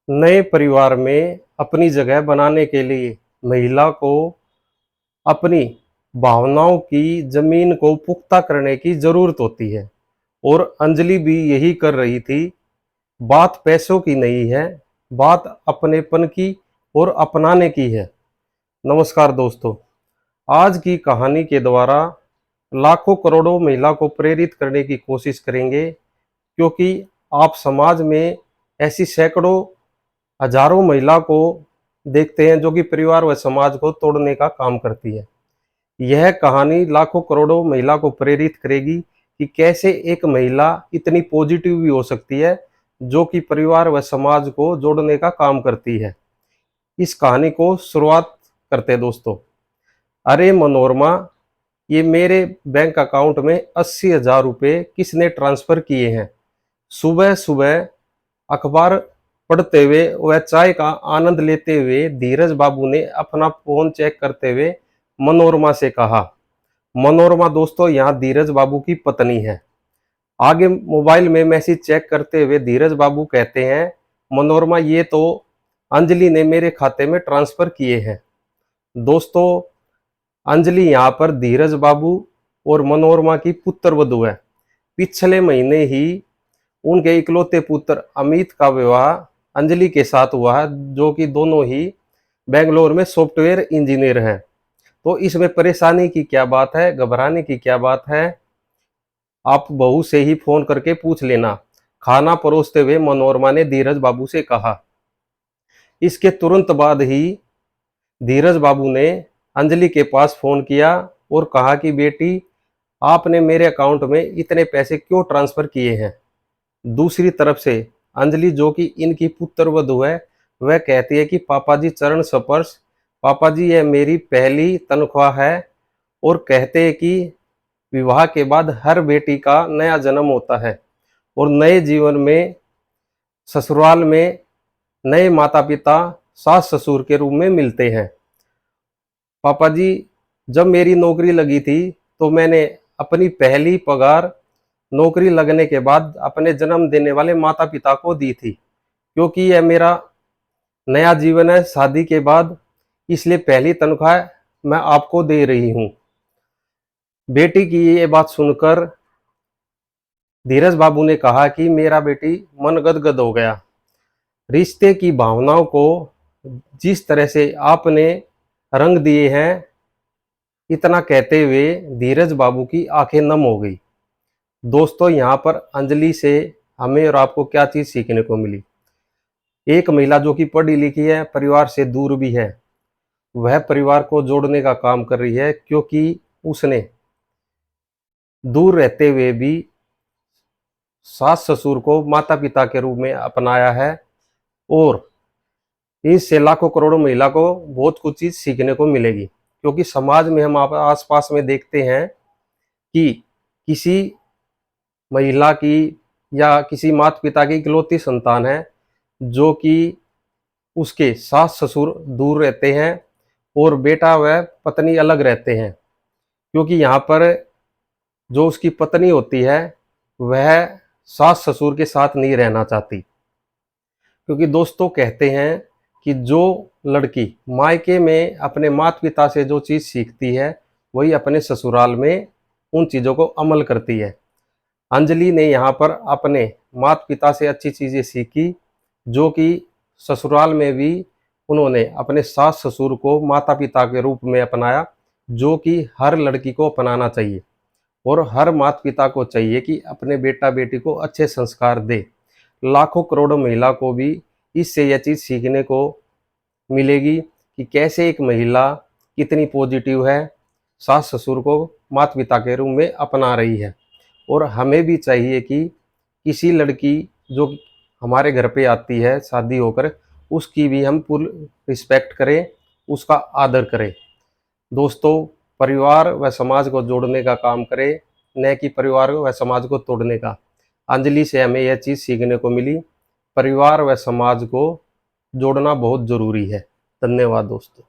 नए परिवार में अपनी जगह बनाने के लिए महिला को अपनी भावनाओं की जमीन को पुख्ता करने की जरूरत होती है और अंजलि भी यही कर रही थी। बात पैसों की नहीं है, बात अपनेपन की और अपनाने की है। नमस्कार दोस्तों, आज की कहानी के द्वारा लाखों करोड़ों महिला को प्रेरित करने की कोशिश करेंगे, क्योंकि आप समाज में ऐसी सैकड़ों हजारों महिला को देखते हैं जो कि परिवार व समाज को तोड़ने का काम करती है। यह कहानी लाखों करोड़ों महिला को प्रेरित करेगी कि कैसे एक महिला इतनी पॉजिटिव भी हो सकती है जो कि परिवार व समाज को जोड़ने का काम करती है। इस कहानी को शुरुआत करते हैं दोस्तों। अरे मनोरमा, ये मेरे बैंक अकाउंट में 80,000 रुपये किसने ट्रांसफर किए हैं? सुबह सुबह अखबार पढ़ते हुए व चाय का आनंद लेते हुए धीरज बाबू ने अपना फोन चेक करते हुए मनोरमा से कहा। मनोरमा दोस्तों यहाँ धीरज बाबू की पत्नी है। आगे मोबाइल में मैसेज चेक करते हुए धीरज बाबू कहते हैं, मनोरमा ये तो अंजलि ने मेरे खाते में ट्रांसफर किए हैं। दोस्तों, अंजलि यहाँ पर धीरज बाबू और मनोरमा की पुत्र वधू है। पिछले महीने ही उनके इकलौते पुत्र अमित का विवाह अंजलि के साथ हुआ है, जो कि दोनों ही बेंगलोर में सॉफ्टवेयर इंजीनियर हैं। तो इसमें परेशानी की क्या बात है, घबराने की क्या बात है? आप बहू से ही फोन करके पूछ लेना। खाना परोसते हुए मनोरमा ने धीरज बाबू से कहा। इसके तुरंत बाद ही धीरज बाबू ने अंजलि के पास फोन किया और कहा कि बेटी, आपने मेरे अकाउंट में इतने पैसे क्यों ट्रांसफर किए हैं? दूसरी तरफ से अंजलि, जो कि इनकी पुत्र वधू है, वह कहती है कि पापा जी चरण स्पर्श, पापा जी यह मेरी पहली तनख्वाह है। और कहते हैं कि विवाह के बाद हर बेटी का नया जन्म होता है और नए जीवन में ससुराल में नए माता पिता सास ससुर के रूप में मिलते हैं। पापा जी, जब मेरी नौकरी लगी थी तो मैंने अपनी पहली पगार नौकरी लगने के बाद अपने जन्म देने वाले माता पिता को दी थी, क्योंकि यह मेरा नया जीवन है शादी के बाद, इसलिए पहली तनख्वाह मैं आपको दे रही हूँ। बेटी की ये बात सुनकर धीरज बाबू ने कहा कि मेरा बेटी मन गदगद हो गया। रिश्ते की भावनाओं को जिस तरह से आपने रंग दिए हैं, इतना कहते हुए धीरज बाबू की आंखें नम हो गई। दोस्तों, यहाँ पर अंजलि से हमें और आपको क्या चीज़ सीखने को मिली? एक महिला जो कि पढ़ी लिखी है, परिवार से दूर भी है, वह परिवार को जोड़ने का काम कर रही है, क्योंकि उसने दूर रहते हुए भी सास ससुर को माता पिता के रूप में अपनाया है। और इससे लाखों करोड़ों महिला को बहुत कुछ चीज़ सीखने को मिलेगी, क्योंकि समाज में हम आसपास में देखते हैं कि किसी महिला की या किसी माता पिता की इकलौती संतान है, जो कि उसके सास ससुर दूर रहते हैं और बेटा व पत्नी अलग रहते हैं, क्योंकि यहाँ पर जो उसकी पत्नी होती है वह सास ससुर के साथ नहीं रहना चाहती। क्योंकि दोस्तों कहते हैं कि जो लड़की मायके में अपने माता पिता से जो चीज़ सीखती है, वही अपने ससुराल में उन चीज़ों को अमल करती है। अंजलि ने यहाँ पर अपने माता पिता से अच्छी चीज़ें सीखी, जो कि ससुराल में भी उन्होंने अपने सास ससुर को माता पिता के रूप में अपनाया, जो कि हर लड़की को अपनाना चाहिए और हर माता पिता को चाहिए कि अपने बेटा बेटी को अच्छे संस्कार दे। लाखों करोड़ों महिला को भी इससे यह चीज़ सीखने को मिलेगी कि कैसे एक महिला कितनी पॉजिटिव है, सास ससुर को माता पिता के रूप में अपना रही है। और हमें भी चाहिए कि किसी लड़की जो हमारे घर पे आती है शादी होकर, उसकी भी हम फुल रिस्पेक्ट करें, उसका आदर करें। दोस्तों, परिवार व समाज को जोड़ने का काम करें, न कि परिवार व समाज को तोड़ने का। अंजलि से हमें यह चीज़ सीखने को मिली, परिवार व समाज को जोड़ना बहुत ज़रूरी है। धन्यवाद दोस्तों।